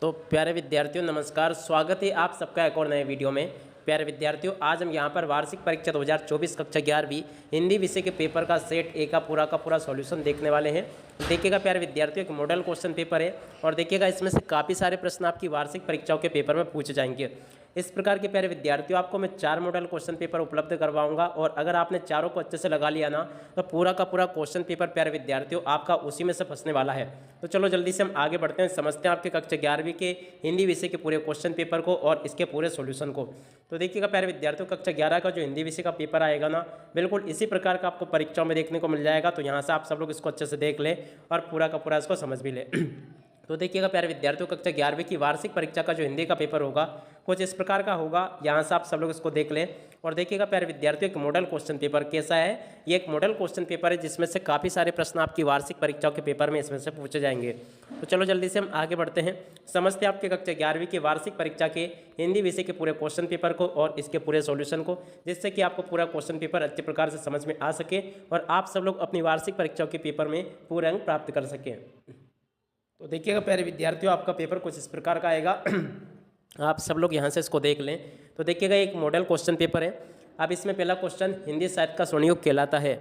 तो प्यारे विद्यार्थियों नमस्कार, स्वागत है आप सबका एक और नए वीडियो में। प्यारे विद्यार्थियों, आज हम यहाँ पर वार्षिक परीक्षा 2024 कक्षा 11वीं हिंदी विषय के पेपर का सेट ए का पूरा सॉल्यूशन देखने वाले हैं। देखिएगा प्यारे विद्यार्थियों, एक मॉडल क्वेश्चन पेपर है और देखिएगा इसमें से काफ़ी सारे प्रश्न आपकी वार्षिक परीक्षाओं के पेपर में पूछे जाएंगे। इस प्रकार के प्यारे विद्यार्थियों, आपको मैं 4 मॉडल क्वेश्चन पेपर उपलब्ध करवाऊंगा और अगर आपने चारों को अच्छे से लगा लिया ना, तो पूरा का पूरा क्वेश्चन पेपर प्यारे विद्यार्थियों आपका उसी में से फंसने वाला है। तो चलो जल्दी से हम आगे बढ़ते हैं, समझते हैं आपके कक्षा 11वीं के हिंदी विषय के पूरे क्वेश्चन पेपर को और इसके पूरे सॉल्यूशन को। तो देखिएगा प्यारे विद्यार्थियों, कक्षा 11 का जो हिंदी विषय का पेपर आएगा ना, बिल्कुल इसी प्रकार का आपको परीक्षाओं में देखने को मिल जाएगा। तो यहाँ से आप सब लोग इसको अच्छे से देख लें और पूरा का पूरा इसको समझ भी लें। तो देखिएगा प्यारे विद्यार्थियों, कक्षा 11वीं की वार्षिक परीक्षा का जो हिंदी का पेपर होगा कुछ इस प्रकार का होगा। यहाँ से आप सब लोग इसको देख लें और देखिएगा प्यारे विद्यार्थियों, एक मॉडल क्वेश्चन पेपर कैसा है। ये एक मॉडल क्वेश्चन पेपर है जिसमें से काफ़ी सारे प्रश्न आपकी वार्षिक परीक्षाओं के पेपर में इसमें से पूछे जाएंगे। तो चलो जल्दी से हम आगे बढ़ते हैं, समझते हैं आपके कक्षा 11वीं की वार्षिक परीक्षा के हिंदी विषय के पूरे क्वेश्चन पेपर को और इसके पूरे सॉल्यूशन को, जिससे कि आपको पूरा क्वेश्चन पेपर अच्छे प्रकार से समझ में आ सके और आप सब लोग अपनी वार्षिक परीक्षाओं के पेपर में पूरे अंक प्राप्त कर सकें। तो देखिएगा प्यारे विद्यार्थियों, आपका पेपर कुछ इस प्रकार का आएगा। आप सब लोग यहाँ से इसको देख लें। तो देखिएगा एक मॉडल क्वेश्चन पेपर है। अब इसमें पहला क्वेश्चन हिंदी साहित्य का स्वर्णयुग कहलाता है।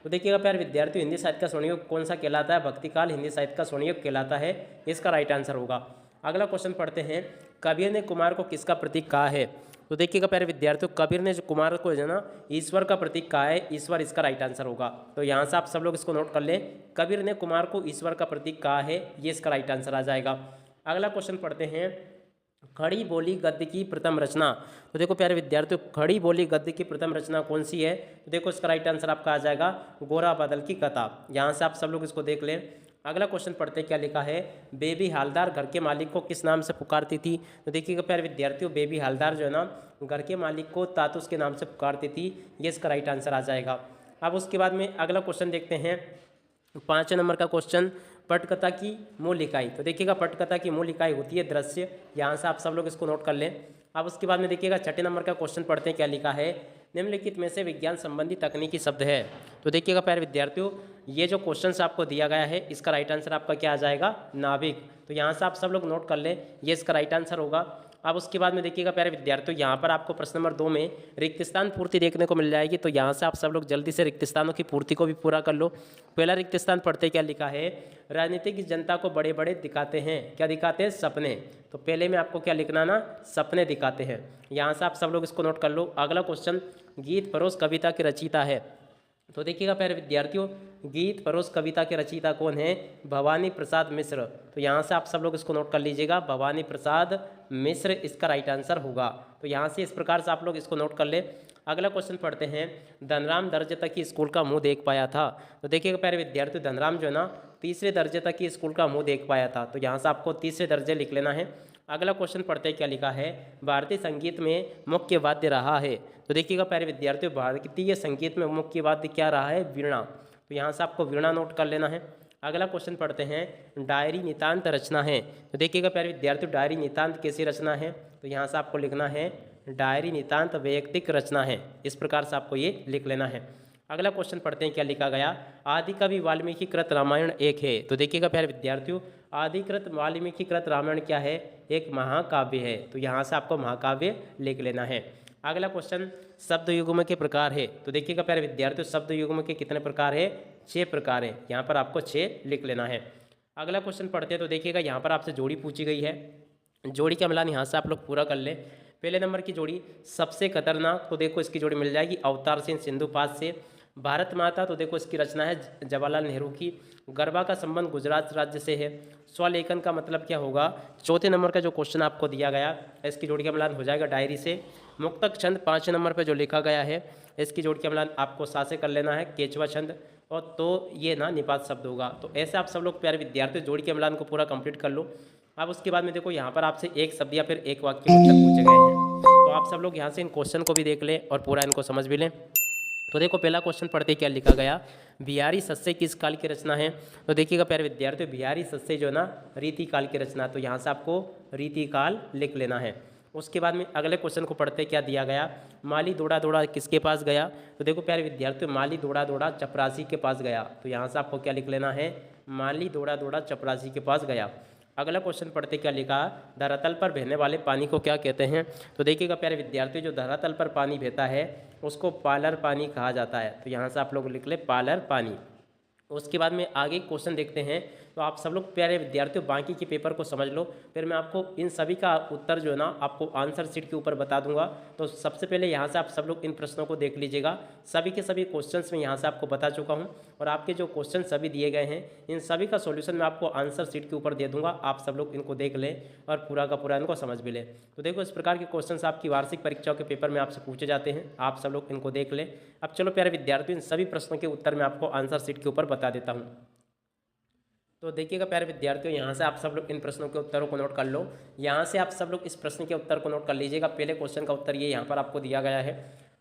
तो देखिएगा प्यारे विद्यार्थियों, हिंदी साहित्य का स्वर्णयुग कौन सा कहलाता है? भक्तिकाल हिंदी साहित्य का स्वर्णयुग कहलाता है, इसका राइट आंसर होगा। अगला क्वेश्चन पढ़ते हैं, कबीर ने कुमार को किसका प्रतीक कहा है? तो देखिएगा प्यारे विद्यार्थियों, कबीर ने जो कुमार को जो ना ईश्वर का प्रतीक कहा है, ईश्वर इसका राइट आंसर होगा। तो यहाँ से आप सब लोग इसको नोट कर लें, कबीर ने कुमार को ईश्वर का प्रतीक कहा है, ये इसका राइट आंसर आ जाएगा। अगला क्वेश्चन पढ़ते हैं, खड़ी बोली गद्य की प्रथम रचना। तो देखो प्यारे विद्यार्थियों, खड़ी बोली गद्य की प्रथम रचना कौन सी है? तो देखो इसका राइट आंसर आपका आ जाएगा गोरा बादल की कथा। यहाँ से आप सब लोग इसको देख लें। अगला क्वेश्चन पढ़ते हैं, क्या लिखा है? बेबी हालदार घर के मालिक को किस नाम से पुकारती थी? तो देखिएगा प्यारे विद्यार्थियों, बेबी हालदार जो है ना, घर के मालिक को तातुस के नाम से पुकारती थी, ये इसका राइट आंसर आ जाएगा। अब उसके बाद में अगला क्वेश्चन देखते हैं, 5 नंबर का क्वेश्चन, पटकथा की मूल इकाई। तो देखिएगा पटकथा की मूल इकाई होती है दृश्य। यहाँ से आप सब लोग इसको नोट कर लें। अब उसके बाद में देखिएगा 6 नंबर का क्वेश्चन पढ़ते हैं, क्या लिखा है? निम्नलिखित में से विज्ञान संबंधी तकनीकी शब्द है। तो देखिएगा प्यारे विद्यार्थियों, ये जो क्वेश्चन आपको दिया गया है, इसका राइट आंसर आपका क्या आ जाएगा? नाभिक। तो यहाँ से आप सब लोग नोट कर लें, ये इसका राइट आंसर होगा। अब उसके बाद में देखिएगा प्यारे विद्यार्थियों, यहाँ पर आपको प्रश्न नंबर 2 में रिक्त स्थान पूर्ति देखने को मिल जाएगी। तो यहाँ से आप सब लोग जल्दी से रिक्त स्थानों की पूर्ति को भी पूरा कर लो। पहला रिक्त स्थान पढ़ते क्या लिखा है? राजनीतिक जनता को बड़े बड़े दिखाते हैं, क्या दिखाते हैं? सपने। तो पहले में आपको क्या लिखना ना, सपने दिखाते हैं। यहाँ से आप सब लोग इसको नोट कर लो। अगला क्वेश्चन, गीत परोस कविता के रचयिता है। तो देखिएगा प्यारे विद्यार्थियों, गीत परोस कविता के रचयिता कौन है? भवानी प्रसाद मिश्र। तो यहाँ से आप सब लोग इसको नोट कर लीजिएगा, भवानी प्रसाद मिश्र इसका राइट आंसर होगा। तो यहाँ से इस प्रकार से आप लोग इसको नोट कर ले। अगला क्वेश्चन पढ़ते हैं, धनराम दर्जे तक की स्कूल का मुंह देख पाया था। तो देखिएगा प्यारे विद्यार्थियों, धनराम जो है ना, 3रे दर्जे तक की स्कूल का मुंह देख पाया था। तो यहाँ से आपको 3रे दर्जे लिख लेना है। अगला क्वेश्चन पढ़ते हैं, क्या लिखा है? भारतीय संगीत में मुख्य वाद्य रहा है। तो देखिएगा प्यारे विद्यार्थियों, भारतीय संगीत में मुख्य वाद्य क्या रहा है? वीणा। तो यहाँ से आपको वीणा नोट कर लेना है। अगला क्वेश्चन पढ़ते हैं, डायरी नितांत रचना है। तो देखिएगा प्यारे विद्यार्थियों, डायरी नितांत कैसी रचना है? तो यहाँ से आपको लिखना है, डायरी नितांत वैयक्तिक रचना है। इस प्रकार से आपको ये लिख लेना है। अगला क्वेश्चन पढ़ते हैं, क्या लिखा गया? आदिकवि वाल्मीकि कृत रामायण एक है। तो देखिएगा प्यारे विद्यार्थियों, आदिकृत वाल्मीकि कृत रामायण क्या है? एक महाकाव्य है। तो यहाँ से आपको महाकाव्य लिख लेना है। अगला क्वेश्चन, शब्द युग्म के प्रकार है। तो देखिएगा प्यारे विद्यार्थियों, शब्द युग्म के कितने प्रकार है? 6 प्रकार है। यहाँ पर आपको 6 लिख लेना है। अगला क्वेश्चन पढ़ते हैं, तो देखिएगा यहाँ पर आपसे जोड़ी पूछी गई है। जोड़ी का मिलान यहाँ से आप लोग पूरा कर लें। पहले नंबर की जोड़ी, सबसे खतरनाक। तो देखो इसकी जोड़ी मिल जाएगी अवतार सिंह सिंधुपाद से। भारत माता, तो देखो इसकी रचना है जवाहरलाल नेहरू की। गरबा का संबंध गुजरात राज्य से है। स्वलेखन का मतलब क्या होगा? 4थे नंबर का जो क्वेश्चन आपको दिया गया, इसकी जोड़ी का मिलान हो जाएगा डायरी से। मुक्तक छंद 5 नंबर पे जो लिखा गया है, इसकी जोड़ी का मिलान आपको सा से कर लेना है, केचवा छंद। और तो ये ना निपात शब्द होगा। तो ऐसे आप सब लोग प्यारे विद्यार्थियों जोड़ी के मिलान को पूरा कंप्लीट कर लो। अब उसके बाद में देखो यहाँ पर आपसे एक शब्द या फिर एक वाक्य उत्तर पूछे गए हैं। तो आप सब लोग यहाँ से इन क्वेश्चन को भी देख लें और पूरा इनको समझ भी लें। तो देखो पहला क्वेश्चन पढ़ते क्या लिखा गया? बिहारी सस्से किस काल की रचना है? तो देखिएगा प्यारे विद्यार्थियों, बिहारी सस्से जो है ना, रीति काल की रचना। तो यहाँ से आपको रीति काल लिख लेना है। उसके बाद में अगले क्वेश्चन को पढ़ते क्या दिया गया? माली दौड़ा दौड़ा किसके पास गया? तो देखो प्यारे विद्यार्थियों, माली दौड़ा दौड़ा चपरासी के पास गया। तो यहाँ से आपको क्या लिख लेना है? माली दौड़ा दौड़ा चपरासी के पास गया। अगला क्वेश्चन पढ़ते क्या लिखा, धरातल पर बहने वाले पानी को क्या कहते हैं। तो देखिएगा प्यारे विद्यार्थी, जो धरातल पर पानी बहता है उसको पालर पानी कहा जाता है। तो यहाँ से आप लोग लिख ले पालर पानी। उसके बाद में आगे क्वेश्चन देखते हैं। तो आप सब लोग प्यारे विद्यार्थियों बाकी के पेपर को समझ लो, फिर मैं आपको इन सभी का उत्तर जो है ना आपको आंसर शीट के ऊपर बता दूंगा। तो सबसे पहले यहाँ से आप सब लोग इन प्रश्नों को देख लीजिएगा। सभी के सभी क्वेश्चंस में यहाँ से आपको बता चुका हूँ, और आपके जो क्वेश्चन सभी दिए गए हैं इन सभी का सॉल्यूशन मैं आपको आंसर शीट के ऊपर दे दूंगा। आप सब लोग इनको देख लें और पूरा का पूरा इनको समझ भी लें। तो देखो इस प्रकार के क्वेश्चंस आपकी वार्षिक परीक्षाओं के पेपर में आपसे पूछे जाते हैं, आप सब लोग इनको देख लें। अब चलो प्यारे विद्यार्थियों, इन सभी प्रश्नों के उत्तर मैं आपको आंसर शीट के ऊपर बता देता हूँ। तो देखिएगा प्यारे विद्यार्थियों, यहाँ से आप सब लोग इन प्रश्नों के उत्तरों को नोट कर लो। यहाँ से आप सब लोग इस प्रश्न के उत्तर को नोट कर लीजिएगा। पहले क्वेश्चन का उत्तर ये यहाँ पर आपको दिया गया है।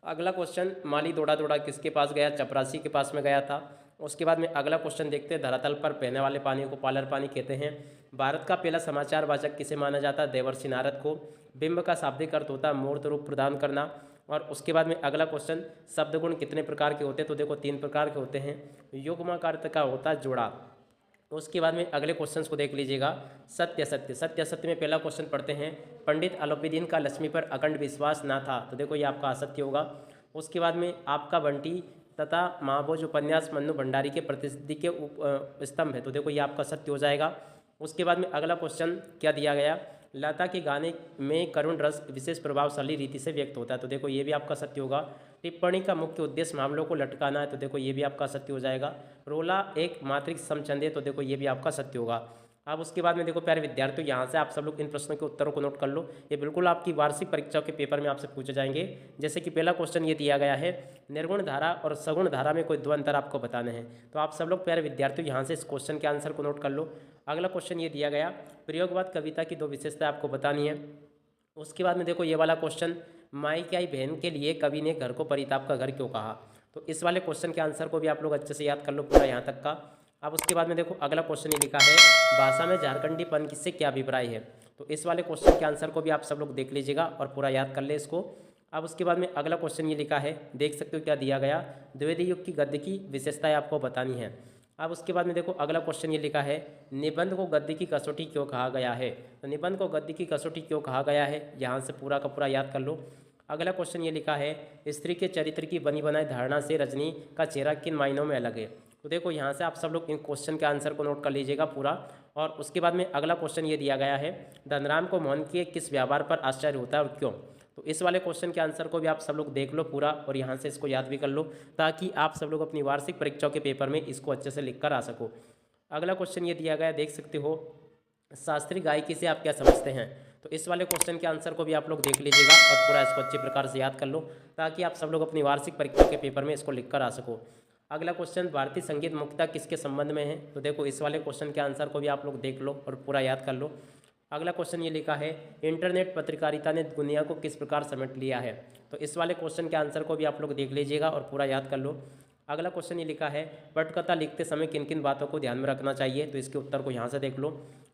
अगला क्वेश्चन, माली दौड़ा दौड़ा किसके पास गया, चपरासी के पास में गया था। उसके बाद में अगला क्वेश्चन देखते हैं, धरातल पर बहने वाले पानी को पालर पानी कहते हैं। भारत का पहला समाचार वाचक किसे माना जाता है, देवर्षि नारद को। बिंब का शाब्दिक अर्थ होता है मूर्त रूप प्रदान करना। और उसके बाद में अगला क्वेश्चन, शब्द गुण कितने प्रकार के होते हैं। तो देखो 3 प्रकार के होते हैं। युग्म का अर्थ का होता है जोड़ा। उसके बाद में अगले क्वेश्चंस को देख लीजिएगा। सत्य सत्य, सत्य सत्य में पहला क्वेश्चन पढ़ते हैं, पंडित अलाउद्दीन का लक्ष्मी पर अखंड विश्वास ना था। तो देखो ये आपका असत्य होगा। उसके बाद में आपका बंटी तथा महाभोज उपन्यास मन्नू भंडारी के प्रसिद्धि के स्तंभ है। तो देखो ये आपका सत्य हो जाएगा। उसके बाद में अगला क्वेश्चन क्या दिया गया, लता के गाने में करुण रस विशेष प्रभावशाली रीति से व्यक्त होता है। तो देखो ये भी आपका सत्य होगा। टिप्पणी का मुख्य उद्देश्य मामलों को लटकाना है। तो देखो ये भी आपका सत्य हो जाएगा। रोला एक मात्रिक समछंद है। तो देखो ये भी आपका सत्य होगा। अब उसके बाद में देखो प्यारे विद्यार्थियों, यहाँ से आप सब लोग इन प्रश्नों के उत्तरों को नोट कर लो। ये बिल्कुल आपकी वार्षिक परीक्षाओं के पेपर में आपसे पूछे जाएंगे। जैसे कि पहला क्वेश्चन ये दिया गया है, निर्गुण धारा और सगुण धारा में कोई दो अंतर आपको बताने हैं। तो आप सब लोग प्यारे विद्यार्थियों यहाँ से इस क्वेश्चन के आंसर को नोट कर लो। अगला क्वेश्चन ये दिया गया, प्रयोगवाद कविता की 2 विशेषताएं आपको बतानी है। उसके बाद में देखो ये वाला क्वेश्चन, माई की आई बहन के लिए कवि ने घर को परिताप का घर क्यों कहा। तो इस वाले क्वेश्चन के आंसर को भी आप लोग अच्छे से याद कर लो पूरा यहाँ तक का। अब उसके बाद में देखो अगला क्वेश्चन ये लिखा है, भाषा में झारखंडीपन से क्या अभिप्राय है। तो इस वाले क्वेश्चन के आंसर को भी आप सब लोग देख लीजिएगा और पूरा याद कर ले इसको। अब उसके बाद में अगला क्वेश्चन ये लिखा है, देख सकते हो क्या दिया गया, द्विवेदी युग की गद्य की विशेषताएं आपको बतानी है। अब उसके बाद में देखो अगला क्वेश्चन ये लिखा है, निबंध को गद्य की कसौटी क्यों कहा गया है। तो निबंध को गद्य की कसौटी क्यों कहा गया है, यहाँ से पूरा का पूरा याद कर लो। अगला क्वेश्चन ये लिखा है, स्त्री के चरित्र की बनी बनाई धारणा से रजनी का चेहरा किन मायनों में अलग है। तो देखो यहाँ से आप सब लोग इन क्वेश्चन के आंसर को नोट कर लीजिएगा पूरा। और उसके बाद में अगला क्वेश्चन ये दिया गया है, धनराम को मोहन के किस व्यापार पर आश्चर्य होता है और क्यों। तो इस वाले क्वेश्चन के आंसर को भी आप सब लोग देख लो पूरा, और यहाँ से इसको याद भी कर लो ताकि आप सब लोग अपनी वार्षिक परीक्षाओं के पेपर में इसको अच्छे से लिख कर आ सको। अगला क्वेश्चन ये दिया गया, देख सकते हो, शास्त्रीय गायकी से आप क्या समझते हैं। तो इस वाले क्वेश्चन के आंसर को भी आप लोग देख लीजिएगा और पूरा इसको अच्छे प्रकार से याद कर लो ताकि आप सब लोग अपनी वार्षिक परीक्षा के पेपर में इसको लिख कर आ सको। अगला क्वेश्चन, भारतीय संगीत मुख्यतः किसके संबंध में है। तो देखो इस वाले क्वेश्चन के आंसर को भी आप लोग देख लो और पूरा याद कर लो। अगला क्वेश्चन ये लिखा है, इंटरनेट पत्रकारिता ने दुनिया को किस प्रकार समेट लिया है। तो इस वाले क्वेश्चन के आंसर को भी आप लोग देख लीजिएगा और पूरा याद कर लो। अगला क्वेश्चन ये लिखा है, पटकथा लिखते समय किन किन बातों को ध्यान में रखना चाहिए। तो इसके उत्तर को यहाँ से देख लो।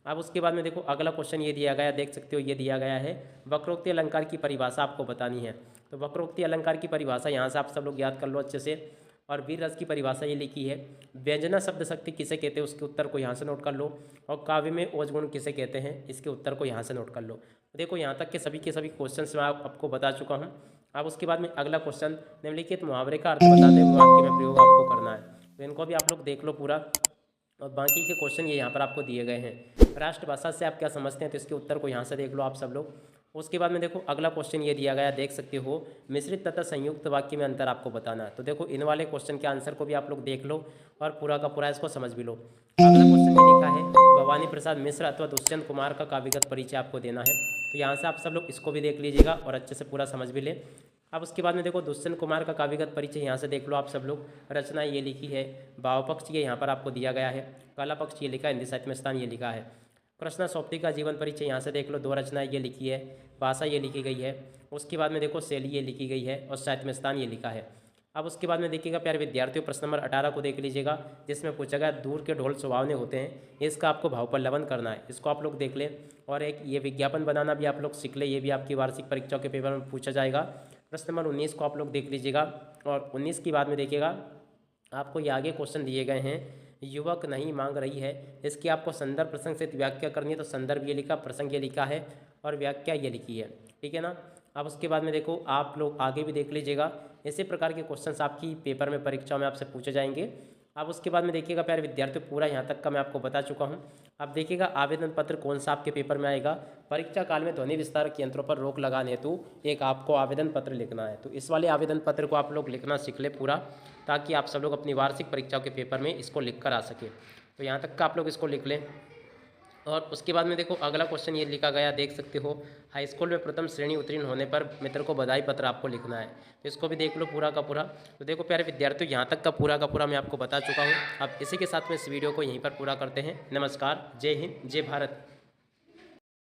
अब उसके बाद में देखो अगला क्वेश्चन ये दिया गया, देख सकते हो ये दिया गया है, वक्रोक्ति अलंकार की परिभाषा आपको बतानी है। तो वक्रोक्ति अलंकार की परिभाषा यहाँ से आप सब लोग याद कर लो अच्छे से। और वीर रस की परिभाषा ये लिखी है, व्यंजना शब्द शक्ति किसे कहते हैं, उसके उत्तर को यहाँ से नोट कर लो। और काव्य में ओज गुण किसे कहते हैं, इसके उत्तर को यहाँ से नोट कर लो। देखो यहाँ तक के सभी क्वेश्चंस मैं आपको बता चुका हूँ। अब उसके बाद में अगला क्वेश्चन, निम्नलिखित मुहावरे का अर्थ बताते हुए वाक्य में प्रयोग आपको करना है। तो इनको भी आप लोग देख लो पूरा, और बाकी के क्वेश्चन ये यहाँ पर आपको दिए गए हैं। राष्ट्रभाषा से आप क्या समझते हैं, तो इसके उत्तर को यहाँ से देख लो आप सब लोग। उसके बाद में देखो अगला क्वेश्चन ये दिया गया, देख सकते हो, मिश्रित तथा संयुक्त वाक्य में अंतर आपको बताना है। तो देखो इन वाले क्वेश्चन के आंसर को भी आप लोग देख लो और पूरा का पूरा इसको समझ भी लो। अगला क्वेश्चन ये लिखा है, भवानी प्रसाद मिश्र अथवा दुष्यंत कुमार का काव्यगत परिचय आपको देना है। तो यहाँ से आप सब लोग इसको भी देख लीजिएगा और अच्छे से पूरा समझ भी ले। अब उसके बाद में देखो दुष्यंत कुमार का काव्यगत परिचय यहाँ से देख लो आप सब लोग। रचना ये लिखी है, भाव पक्ष ये यहाँ पर आपको दिया गया है, कला पक्ष ये लिखा है, हिंदी साहित्य में स्थान ये लिखा है। कृष्णा सोप्ती का जीवन परिचय यहाँ से देख लो, 2 रचनाएं ये लिखी है, भाषा ये लिखी गई है। उसके बाद में देखो शैली ये लिखी गई है और साहित्य में स्थान ये लिखा है। अब उसके बाद में देखिएगा प्यारे विद्यार्थियों, प्रश्न नंबर 18 को देख लीजिएगा, जिसमें पूछा गया दूर के ढोल सुहावने होते हैं, इसका आपको भाव पल्लवन करना है। इसको आप लोग देख लें। और एक ये विज्ञापन बनाना भी आप लोग सीख ले, ये भी आपकी वार्षिक परीक्षाओं के पेपर में पूछा जाएगा। प्रश्न नंबर 19 को आप लोग देख लीजिएगा। और 19 की बाद में देखिएगा आपको ये आगे क्वेश्चन दिए गए हैं, युवक नहीं मांग रही है। इसकी आपको संदर्भ प्रसंग से व्याख्या करनी है, तो संदर्भ ये लिखा, प्रसंग ये लिखा है और व्याख्या ये लिखी है, ठीक है ना। अब उसके बाद में देखो आप लोग आगे भी देख लीजिएगा, इसी प्रकार के क्वेश्चंस आपकी पेपर में परीक्षाओं में आपसे पूछे जाएंगे। अब उसके बाद में देखिएगा प्यारे विद्यार्थियों, पूरा यहाँ तक का मैं आपको बता चुका हूँ। अब देखिएगा आवेदन पत्र कौन सा आपके पेपर में आएगा। परीक्षा काल में ध्वनि विस्तारक यंत्रों पर रोक लगाने हेतु एक आपको आवेदन पत्र लिखना है। तो इस वाले आवेदन पत्र को आप लोग लिखना सीख ले पूरा, ताकि आप सब लोग अपनी वार्षिक परीक्षाओं के पेपर में इसको लिख कर आ सके। तो यहाँ तक का आप लोग इसको लिख लें। और उसके बाद में देखो अगला क्वेश्चन ये लिखा गया, देख सकते हो, हाई स्कूल में प्रथम श्रेणी उत्तीर्ण होने पर मित्र को बधाई पत्र आपको लिखना है। तो इसको भी देख लो पूरा का पूरा। तो देखो प्यारे विद्यार्थियों, यहाँ तक का पूरा मैं आपको बता चुका हूँ। अब इसी के साथ में इस वीडियो को यहीं पर पूरा करते हैं। नमस्कार, जय हिंद, जय भारत।